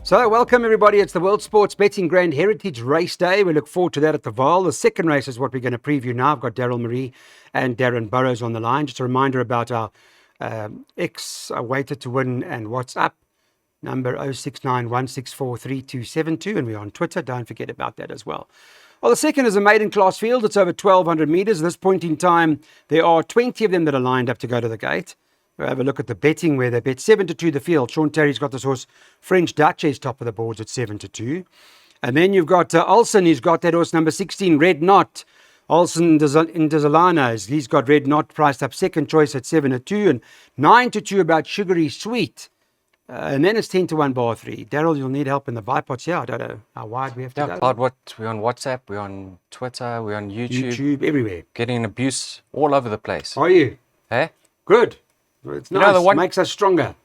So, welcome everybody. It's the World Sports Betting Grand Heritage Race Day. We look forward to that at the Vaal. The second race is what we're going to preview now. I've got Daryl Marie and Darren Burrows on the line. Just a reminder about our Waited to Win and WhatsApp number 0691643272, and we're on Twitter. Don't forget about that as well. Well, the second is a maiden class field. It's over 1,200 meters. At this point in time, there are 20 of them that are lined up to go to the gate. We'll have a look at the betting where they bet 7-2 the field. Sean Terry's got this horse, French Duchess, top of the boards at 7-2. And then you've got Olsen, he's got that horse number 16, Red Knot. Olsen in Desolana, he's got Red Knot priced up second choice at 7-2, and 9-2 about Sugary Sweet. And then it's 10-1 bar 3. Daryl, you'll need help in the bipods here. I don't know how wide we have to go. Cloud, we're on WhatsApp, we're on Twitter, we're on YouTube. Everywhere. Getting abuse all over the place. Are you? Hey? Good. It's nice. It makes us stronger.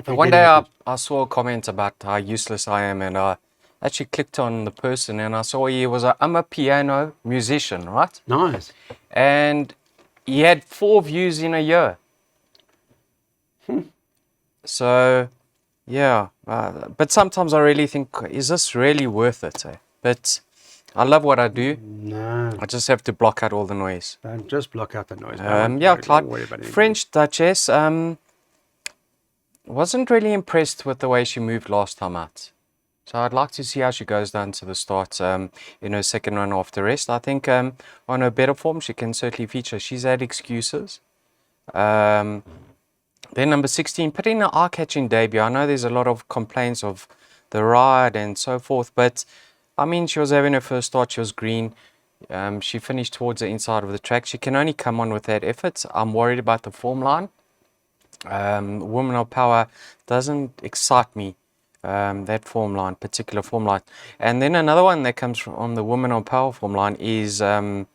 One day I saw a comment about how useless I am, and I actually clicked on the person and I saw I'm a piano musician, right? Nice. And he had 4 views in a year. So, yeah. But sometimes I really think, is this really worth it? But I love what I do. No. I just have to block out all the noise. Don't just block out the noise. Clyde. French Duchess wasn't really impressed with the way she moved last time out. So I'd like to see how she goes down to the start in her second run after rest. I think on her better form, she can certainly feature. She's had excuses. Then number 16, put in an eye-catching debut. I know there's a lot of complaints of the ride and so forth, but I mean, she was having her first start. She was green. She finished towards the inside of the track. She can only come on with that effort. I'm worried about the form line. Woman of Power doesn't excite me, that particular form line. And then another one that comes from the Woman of Power form line is number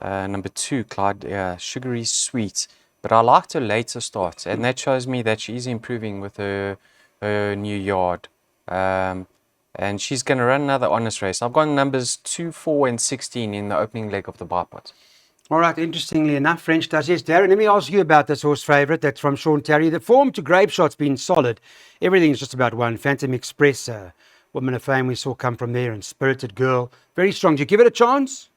2, Clyde, Sugary Sweet. But I liked her later starts, and that shows me that she is improving with her new yard. And she's going to run another honest race. I've got numbers 2, 4, and 16 in the opening leg of the bipod. All right, interestingly enough, French does. Yes, Darren, let me ask you about this horse favourite. That's from Sean Terry. The form to Grape Shot's been solid. Everything's just about one. Phantom Express, Woman of Fame we saw come from there, and Spirited Girl. Very strong. Do you give it a chance?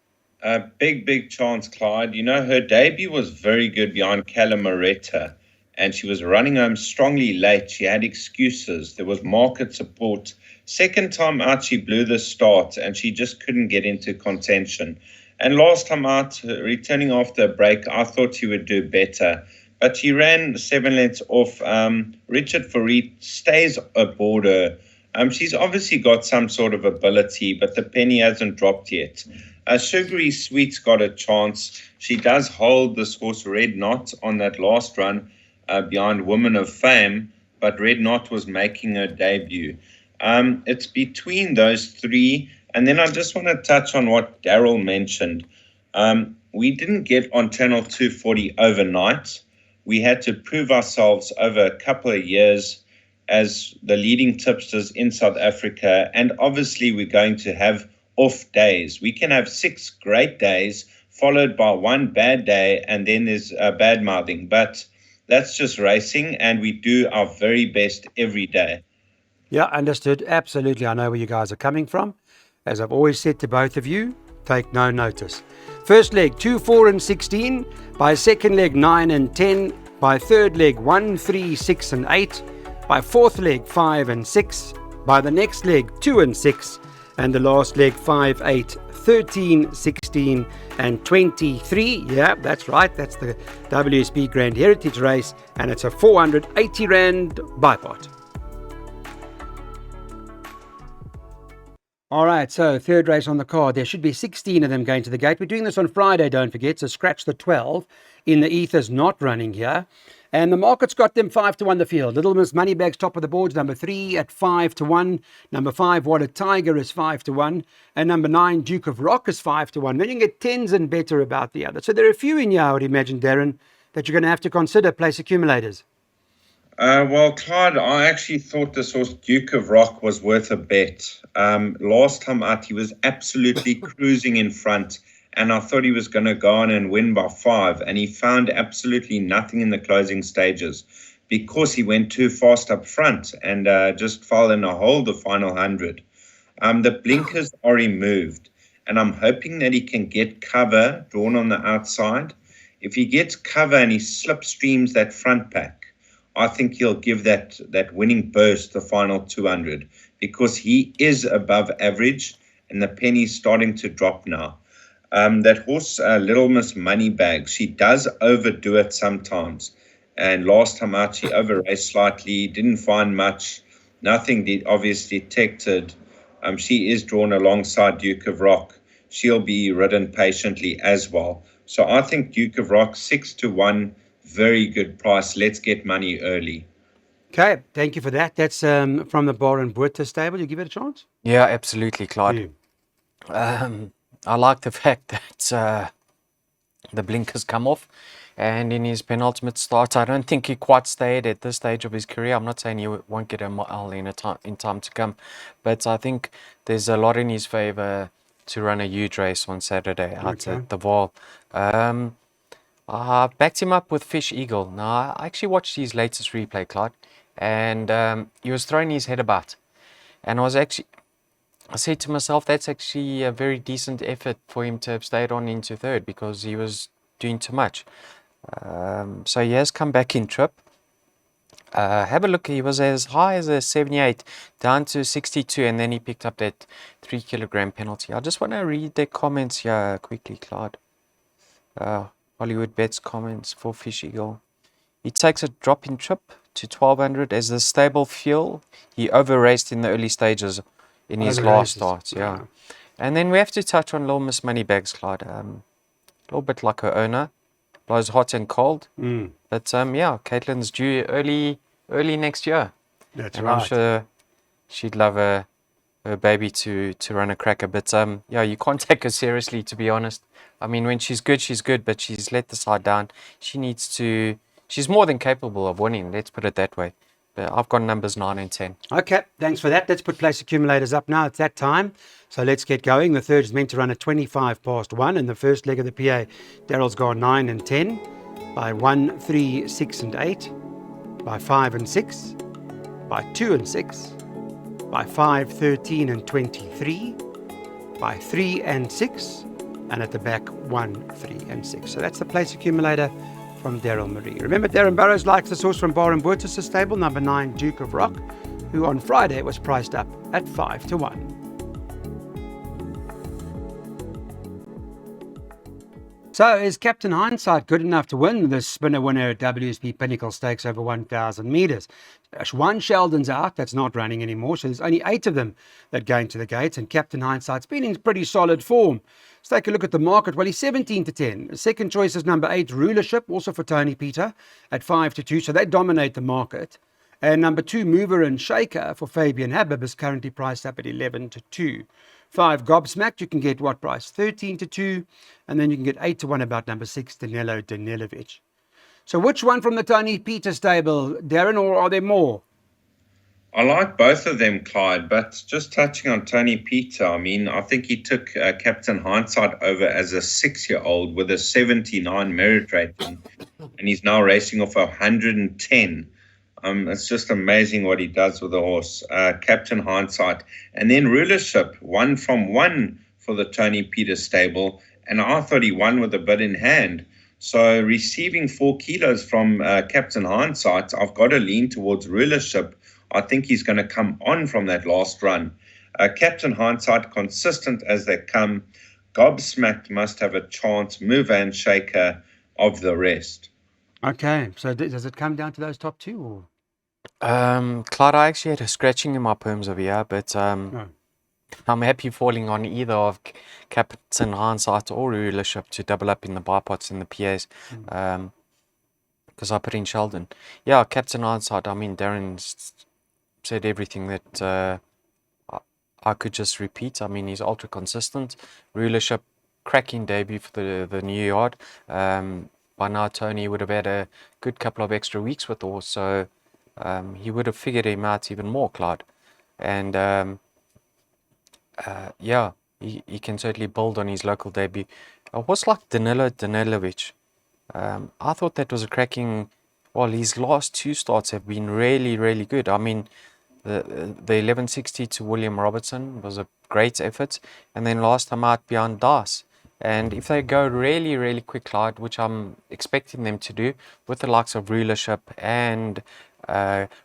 Big chance, Clyde. You know, her debut was very good behind Calamoretta, and she was running home strongly late. She had excuses. There was market support. Second time out, she blew the start, and she just couldn't get into contention. And last time out, returning after a break, I thought she would do better. But she ran 7 lengths off. Richard Farid stays aboard her. She's obviously got some sort of ability, but the penny hasn't dropped yet. Sugary Sweet's got a chance. She does hold this horse Red Knot on that last run behind Woman of Fame, but Red Knot was making her debut. It's between those 3. And then I just want to touch on what Daryl mentioned. We didn't get on Channel 240 overnight. We had to prove ourselves over a couple of years as the leading tipsters in South Africa. And obviously, we're going to have off days. We can have 6 great days followed by 1 bad day, and then there's bad mouthing. But that's just racing, and we do our very best every day. Yeah, understood. Absolutely. I know where you guys are coming from. As I've always said to both of you, take no notice. First leg, 2, 4, and 16. By second leg, 9 and 10. By third leg, 1, 3, 6, and 8. By fourth leg, 5 and 6. By the next leg, 2 and 6. And the last leg, 5, 8, 13, 16, and 23. Yeah, that's right. That's the WSB Grand Heritage Race. And it's a 480 Rand bipod. All right, so third race on the card. There should be 16 of them going to the gate. We're doing this on Friday, don't forget, so scratch the 12. In the Ether's not running here. And the market's got them 5-1 the field. Little Miss Moneybags top of the boards, number 3 at 5-1. Number 5, What a Tiger is 5-1. And number 9, Duke of Rock is 5-1. Then you can get 10s and better about the other. So there are a few in here, I would imagine, Darren, that you're going to have to consider place accumulators. Well, Clyde, I actually thought this horse Duke of Rock was worth a bet. Last time out, he was absolutely cruising in front, and I thought he was going to go on and win by 5, and he found absolutely nothing in the closing stages. because he went too fast up front and just fell in a hole the final 100. The blinkers are removed, and I'm hoping that he can get cover drawn on the outside. If he gets cover and he slipstreams that front pack, I think he'll give that winning burst the final 200, because he is above average and the penny's starting to drop now. That horse, Little Miss Moneybags, she does overdo it sometimes. And last time out, she over-raced slightly, didn't find much, nothing obvious detected. She is drawn alongside Duke of Rock. She'll be ridden patiently as well. So I think Duke of Rock, 6-1, very good price. Let's get money early. Okay, thank you for that. That's from the Bar and Buerta stable. You give it a chance? Yeah, absolutely, Clyde. I like the fact that the blinkers come off, and in his penultimate start, I don't think he quite stayed at this stage of his career. I'm not saying he won't get a mile in time to come, but I think there's a lot in his favor to run a huge race on Saturday out at the Vaal. I backed him up with Fish Eagle. Now, I actually watched his latest replay, Clyde, and he was throwing his head about, and I said to myself, that's actually a very decent effort for him to have stayed on into third, because he was doing too much. So he has come back in trip. Have a look, he was as high as a 78, down to 62, and then he picked up that 3 kilogram penalty. I just want to read the comments here quickly, Clyde. Hollywood Bets comments for Fish Eagle. He takes a drop in trip to 1200 as the stable fuel. He over-raced in the early stages in his last starts, yeah. And then we have to touch on Little Miss Moneybags, Clyde. A little bit like her owner, blows hot and cold. But yeah, Caitlin's due early next year. That's and right. I'm sure she'd love her baby to run a cracker. But yeah, you can't take her seriously, to be honest. I mean, when she's good, but she's let the side down. She's more than capable of winning, let's put it that way. But I've got numbers 9 and 10. Okay, thanks for that. Let's put place accumulators up now. It's that time. So let's get going. The third is meant to run at 25 past 1. In the first leg of the PA, Daryl's gone 9 and 10, by 1, 3, 6 and 8, by 5 and 6, by 2 and 6, by 5, 13 and 23, by 3 and 6, and at the back 1, 3 and 6. So that's the place accumulator from Daryl Marie. Remember, Darren Burrows likes the source from Bar and Buerta's stable, number 9, Duke of Rock, who on Friday was priced up at 5-1. So is Captain Hindsight good enough to win the spinner winner at WSP Pinnacle Stakes over 1,000 metres? One Sheldon's out, that's not running anymore, so there's only 8 of them that go into the gates, and Captain Hindsight's been in pretty solid form. Let's take a look at the market. Well, he's 17-10. The second choice is number 8, Rulership, also for Tony Peter, at 5-2, so they dominate the market. And number 2, Mover and Shaker for Fabian Habib is currently priced up at 11-2. 5, Gobsmacked, you can get what price? 13-2. And then you can get 8-1 about number 6, Danilo Danilovic. So which one from the Tony Peter stable, Darren, or are there more? I like both of them, Clyde, but just touching on Tony Peter, I mean, I think he took Captain Hindsight over as a 6-year-old with a 79 merit rating, and he's now racing off 110. It's just amazing what he does with the horse. Captain Hindsight. And then Rulership, 1 from 1 for the Tony Peter stable, and I thought he won with a bit in hand. So receiving 4 kilos from Captain Hindsight, I've got to lean towards Rulership. I think he's going to come on from that last run. Captain Hindsight, consistent as they come. Gobsmacked must have a chance. Mover and Shaker of the rest. Okay, so does it come down to those top 2? Or? Clyde, I actually had a scratching in my perms over here, but I'm happy falling on either of Captain Hindsight or Rulership to double up in the bipots and the PAs, because I put in Sheldon. Yeah, Captain Hindsight, I mean, Darren's said everything that I could just repeat. I mean, he's ultra consistent. Rulership, cracking debut for the new yard. By now, Tony would have had a good couple of extra weeks with the horse, so he would have figured him out even more, Clyde. And yeah, he can certainly build on his local debut. A horse like Danilo Danilovic, I thought that was a cracking well, his last 2 starts have been really, really good. I mean, the 1160 to William Robertson was a great effort, and then last time out beyond Das. And if they go really, really quick, Clyde, which I'm expecting them to do, with the likes of rulership and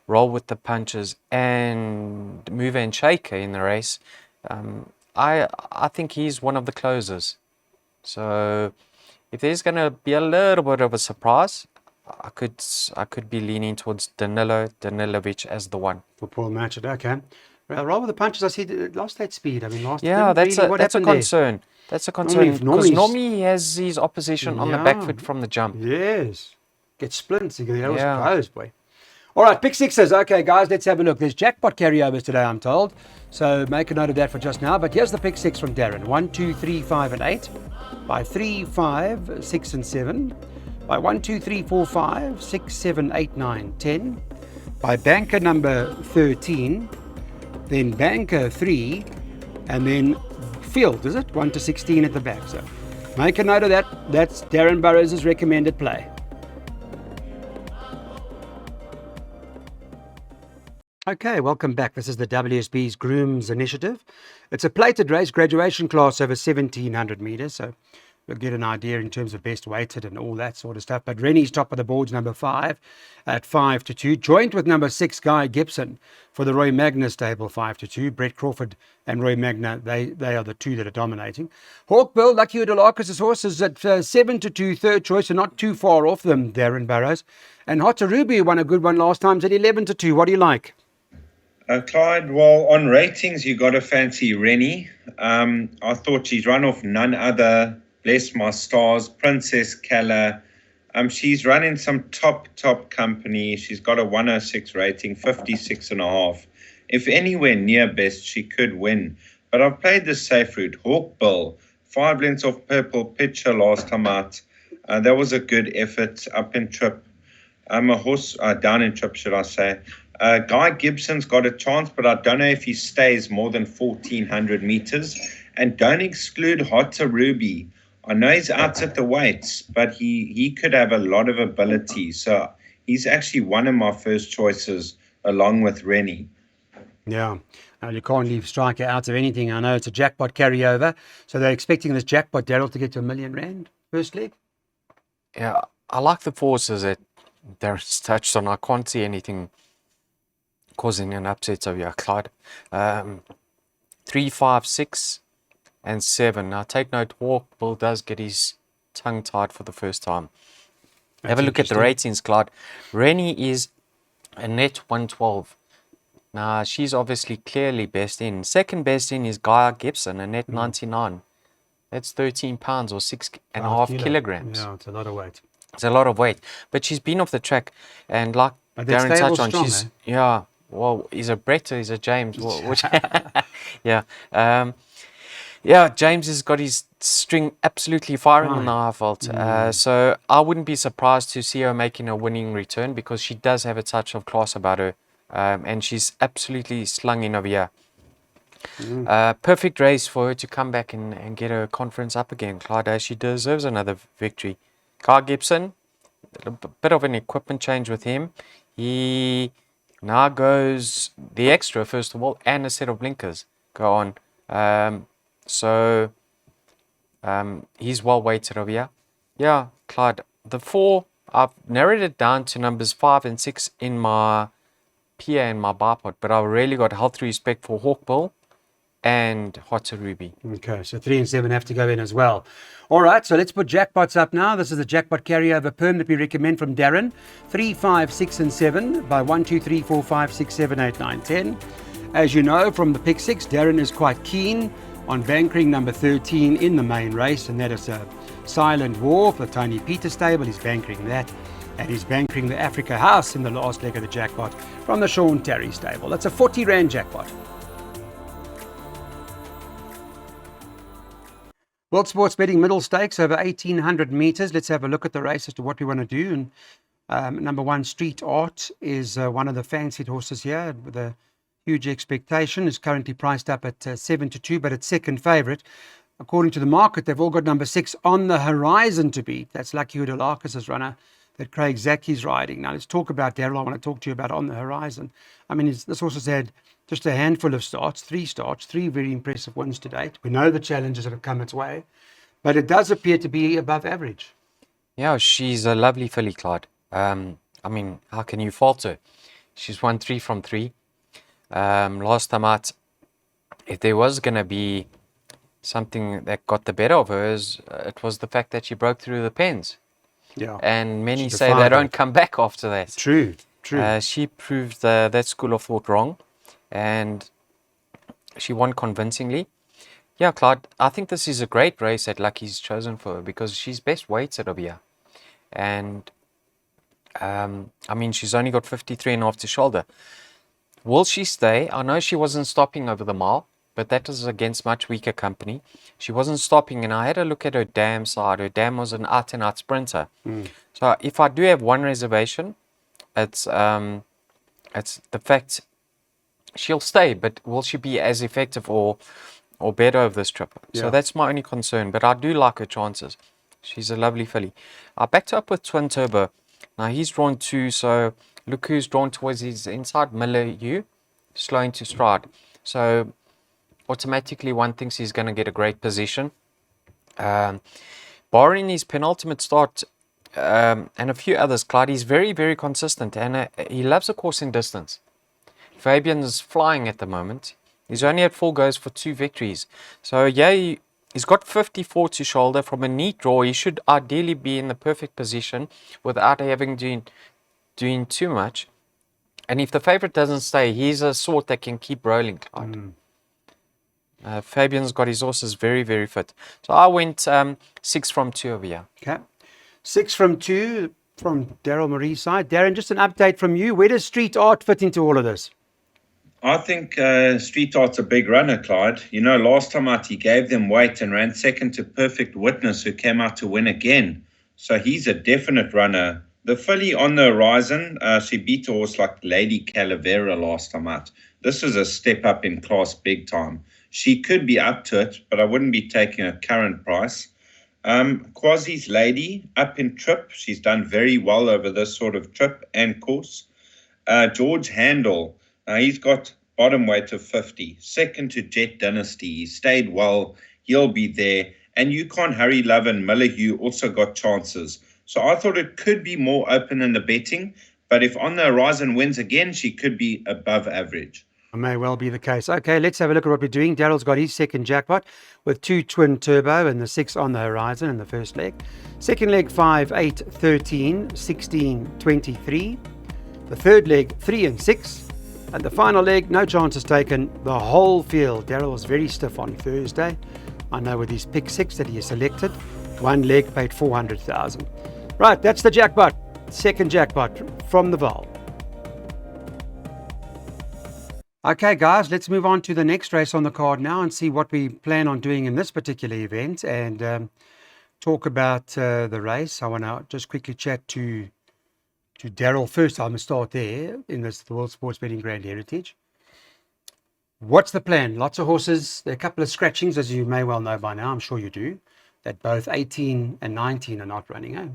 roll with the punches and mover and shaker in the race, I think he's one of the closers. So if there's going to be a little bit of a surprise, I could be leaning towards Danilovic as the one. For Paul Matchett, okay. Well, roll with the punches, I see, lost that speed. I mean, last Yeah, didn't really, what that's a happened there? concern. That's a concern because Normally- normally he has his opposition on the back Yeah. foot from the jump. Yes. Get splints. That was Yeah. close, boy. All right, pick sixes. Okay, guys, let's have a look. There's jackpot carryovers today, I'm told. So make a note of that for just now. But here's the pick six from Darren. 1, 2, 3, 5, and 8. By 3, 5, 6, and 7. By 1, 2, 3, 4, 5, 6, 7, 8, 9, 10. By banker number 13. Then banker 3. And then field, is it? 1 to 16 at the back. So make a note of that. That's Darren Burrows' recommended play. Okay, welcome back. This is the WSB's Grooms Initiative. It's a plated race, graduation class over 1,700 metres, so we'll get an idea in terms of best weighted and all that sort of stuff. But Rennie's top of the board's number 5 at 5 to 2, joint with number 6, Guy Gibson, for the Roy Magna stable, 5 to 2. Brett Crawford and Roy Magna, they are the two that are dominating. Hawkbill, Lucky Udalakis' horse is at 7 to 2, third choice, and not too far off them, Darren Burrows. And Hotter Ruby won a good one last time, at 11 to 2. What do you like? Clyde, well, on ratings, you got to fancy Rennie. I thought she's run off none other, bless my stars, Princess Kala. She's running some top company. She's got a 106 rating, 56.5. If anywhere near best, she could win. But I've played the safe route. Hawkbill, 5 lengths off Purple Pitcher last time out. That was a good effort up in Trip. A horse down in Trip, should I say. Guy Gibson's got a chance, but I don't know if he stays more than 1,400 meters. And don't exclude Hotter Ruby. I know he's out at the weights, but he could have a lot of ability. So he's actually one of my first choices along with Rennie. Yeah, you can't leave Striker out of anything. I know it's a jackpot carryover. So they're expecting this jackpot, Daryl, to get to R1,000,000 first leg? Yeah, I like the forces that Darren's touched on. I can't see anything causing an upset over here, Clyde. 3, 5, 6, and 7. Now take note, Hawkbill does get his tongue tied for the first time. Have a look at the ratings, Clyde. Rennie is a net 112. Now she's obviously clearly best in. Second best in is Guy Gibson, a net 99. That's 13 pounds or 6.5 kilograms. Yeah, it's a lot of weight. It's a lot of weight. But she's been off the track, and like Darren touched on, strong, she's, eh? yeah, well, he's a Brett, he's a James. Which, yeah. Yeah, James has got his string absolutely firing on the high vault. So I wouldn't be surprised to see her making a winning return because she does have a touch of class about her. And she's absolutely slung in over here. Perfect race for her to come back and get her conference up again, Clyde. She deserves another victory. Guy Gibson, a bit of an equipment change with him. He now goes the extra, first of all, and a set of blinkers go on. So he's well weighted over here. Yeah, Clyde, the 4, I've narrowed it down to numbers 5 and 6 in my PA and my bipod, but I've really got healthy respect for Hawkbill and Hotter Ruby. Okay, so 3 and 7 have to go in as well. All right, so let's put jackpots up now. This is the jackpot carryover perm that we recommend from Darren. 3, 5, 6, and 7 by 1, 2, 3, 4, 5, 6, 7, 8, 9, 10. As you know from the pick 6, Darren is quite keen on bankering number 13 in the main race, and that is a Silent War for Tony Peter stable. He's bankering that. And he's bankering the Africa House in the last leg of the jackpot from the Sean Terry stable. That's a 40 Rand jackpot. World Sports Betting Middle Stakes over 1,800 metres. Let's have a look at the race as to what we want to do. And number 1, Street Art, is one of the fancied horses here with a huge expectation. Is currently priced up at 7 to 2, but it's second favourite. According to the market, they've all got number 6 on the horizon to beat. That's Lucky Udalakis' runner. that Craig Zaki's riding. Now let's talk about Daryl. I want to talk to you about On the Horizon. I mean, this horse has had just a handful of starts, three very impressive wins to date. We know the challenges that have come its way, but it does appear to be above average. Yeah, she's a lovely filly, Clyde. I mean, how can you fault her? She's won 3 from 3. Last time out, if there was going to be something that got the better of her, it was the fact that she broke through the pens. Yeah. And many She say they defied don't that. come back after that. True. She proved that school of thought wrong, and she won convincingly. Yeah, Clyde, I think this is a great race that Lucky's chosen for her because she's best weighted over here. And, I mean, she's only got 53.5 to shoulder. Will she stay? I know she wasn't stopping over the mile, but that was against much weaker company. She wasn't stopping, and I had a look at her dam side. Her dam was an out-and-out sprinter. So if I do have one reservation, it's the fact she'll stay, but will she be as effective or better over this trip? So Yeah. that's my only concern, but I do like her chances. She's a lovely filly. I backed her up with Twin Turbo. Now he's drawn 2, so look who's drawn towards his inside, Miller Yu, slowing to stride. So automatically one thinks he's going to get a great position. Barring his penultimate start and a few others, Clyde, he's very, very consistent, and he loves a course in distance. Fabian's flying at the moment. He's only had 4 goes for 2 victories. So yeah, he's got 54 to shoulder. From a neat draw, he should ideally be in the perfect position without having doing too much. And if the favorite doesn't stay, he's a sort that can keep rolling, Clyde. Fabian's got his horses very, very fit. So I went 6 from 2 over here. Okay. 6 from 2 from Daryl Marie's side. Darren, just an update from you. Where does Street Art fit into all of this? I think Street Art's a big runner, Clyde. You know, last time out he gave them weight and ran second to Perfect Witness, who came out to win again. So he's a definite runner. The filly On the Horizon, she beat a horse like Lady Calavera last time out. This is a step up in class big time. She could be up to it, but I wouldn't be taking a current price. Quasi's Lady, up in trip. She's done very well over this sort of trip and course. George Handel, he's got bottom weight of 50. Second to Jet Dynasty. He stayed well. He'll be there. And You Can't Hurry Love and Miller Hugh also got chances. So I thought it could be more open in the betting. But if On the Horizon wins again, she could be above average. It may well be the case. Okay, let's have a look at what we're doing. Daryl's got his second jackpot with 2 Twin Turbo and the 6 On the Horizon in the first leg. Second leg, 5, 8, 13, 16, 23. The third leg, 3 and 6. And the final leg, no chances taken, the whole field. Daryl was very stiff on Thursday. I know with his pick 6 that he has selected. One leg paid 400,000. Right, that's the jackpot. Second jackpot from the Vaal. Okay, guys, let's move on to the next race on the card now and see what we plan on doing in this particular event and talk about the race. I want to just quickly chat to Daryl first. I'm going to start there in the World Sports Betting Grand Heritage. What's the plan? Lots of horses. There are a couple of scratchings, as you may well know by now. I'm sure you do. That both 18 and 19 are not running. Eh?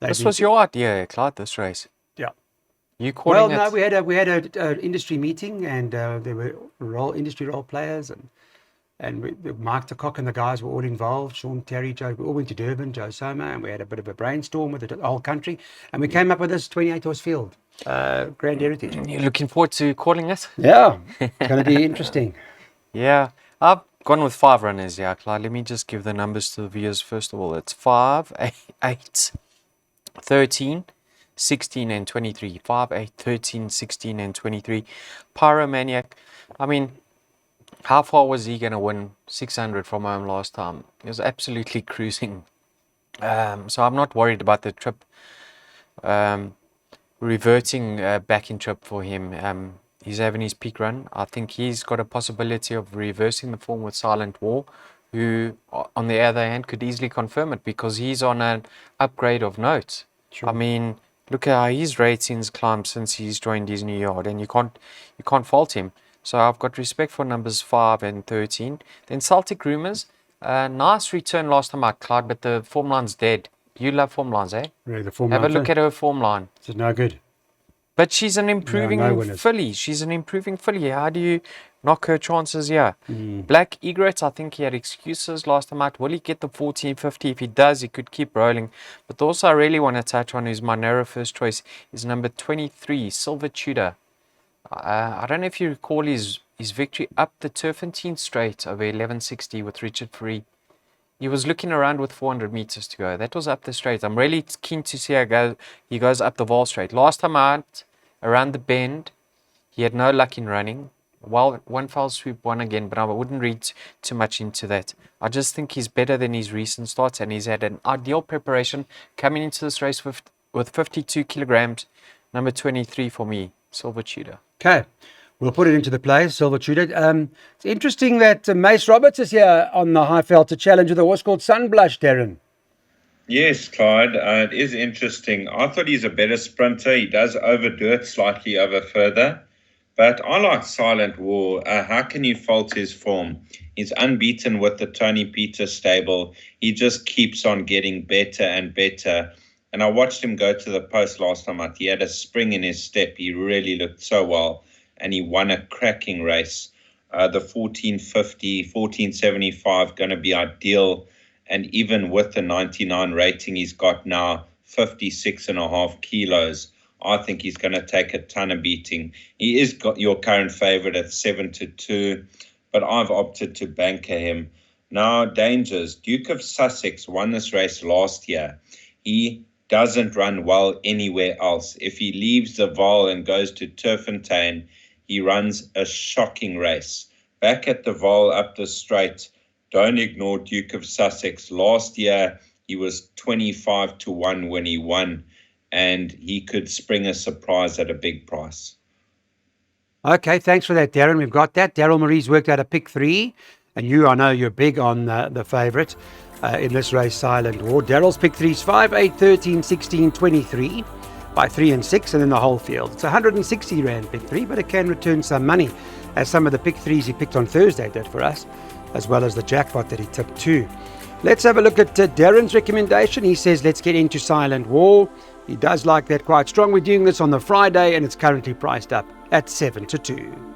This was your idea, Clyde, this race. Yeah. You calling it? No, we had a industry meeting, and there were industry role players, and Mark de Kock and the guys were all involved. Sean Terry, Joe, we all went to Durban, Joe Soma, and we had a bit of a brainstorm with the whole country, and we came up with this 28 horse field, Grand Heritage. You're looking forward to calling it? Yeah, it's going to be interesting. Yeah, I've gone with 5 runners, yeah, Clyde. Let me just give the numbers to the viewers first of all. It's 5, 8, 13, 16 and 23. 5, 8, 13, 16 and 23. Pyromaniac. I mean, how far was he going to win 600 from home last time? He was absolutely cruising. So I'm not worried about the trip reverting back in trip for him. He's having his peak run. I think he's got a possibility of reversing the form with Silent War, who, on the other hand, could easily confirm it because he's on an upgrade of note. Sure. I mean, look at how his ratings climbed since he's joined his new yard, and you can't fault him. So I've got respect for numbers 5 and 13. Then Celtic Rumours, nice return last time out, Clyde, but the form line's dead. You love form lines, eh? Really, the form Have a line look filly? at her form line. It's no good. But she's an improving no winners. filly. She's an improving filly. How do you knock her chances here? Mm. Black Egret, I think he had excuses last time out. Will he get the 1450? If he does, he could keep rolling. But also I really want to touch on, who's my narrow first choice, is number 23, Silver Tudor. I don't know if you recall his victory up the Turpentine Straight over 1160 with Richard Free. He was looking around with 400 meters to go. That was up the straight. I'm really keen to see how he goes up the Vaal straight. Last time out, around the bend, he had no luck in running. Well, one foul swoop, one again, but I wouldn't read too much into that. I just think he's better than his recent starts, and he's had an ideal preparation coming into this race with 52 kilograms. Number 23 for me, Silver Tudor. Okay. We'll put it into the play, Silver Tudor. It's interesting that Mace Roberts is here on the Highveld to challenge with a horse called Sunblush, Darren. Yes, Clyde, it is interesting. I thought he's a better sprinter. He does overdo it slightly over further. But I like Silent War. How can you fault his form? He's unbeaten with the Tony Peters stable. He just keeps on getting better and better. And I watched him go to the post last time out. He had a spring in his step. He really looked so well. And he won a cracking race. The 1450, 1475 going to be ideal. And even with the 99 rating he's got now, 56.5 kilos, I think he's going to take a ton of beating. He is got your current favorite at 7-2, but I've opted to banker him. Now, dangers. Duke of Sussex won this race last year. He doesn't run well anywhere else. If he leaves the Vaal and goes to Turffontein, he runs a shocking race. Back at the Vaal up the straight, don't ignore Duke of Sussex. Last year, he was 25-1 when he won, and he could spring a surprise at a big price. Okay, thanks for that, Darren. We've got that. Daryl Marie's worked out a pick 3, and I know you're big on the favourite in this race, Silent War. Daryl's pick 3 is 5, 8, 13, 16, 23. By 3 and 6, and then the whole field. It's 160 Rand pick 3, but it can return some money, as some of the pick 3s he picked on Thursday did for us, as well as the jackpot that he tipped too. Let's have a look at Darren's recommendation. He says let's get into Silent War. He does like that quite strong. We're doing this on the Friday, and it's currently priced up at 7-2.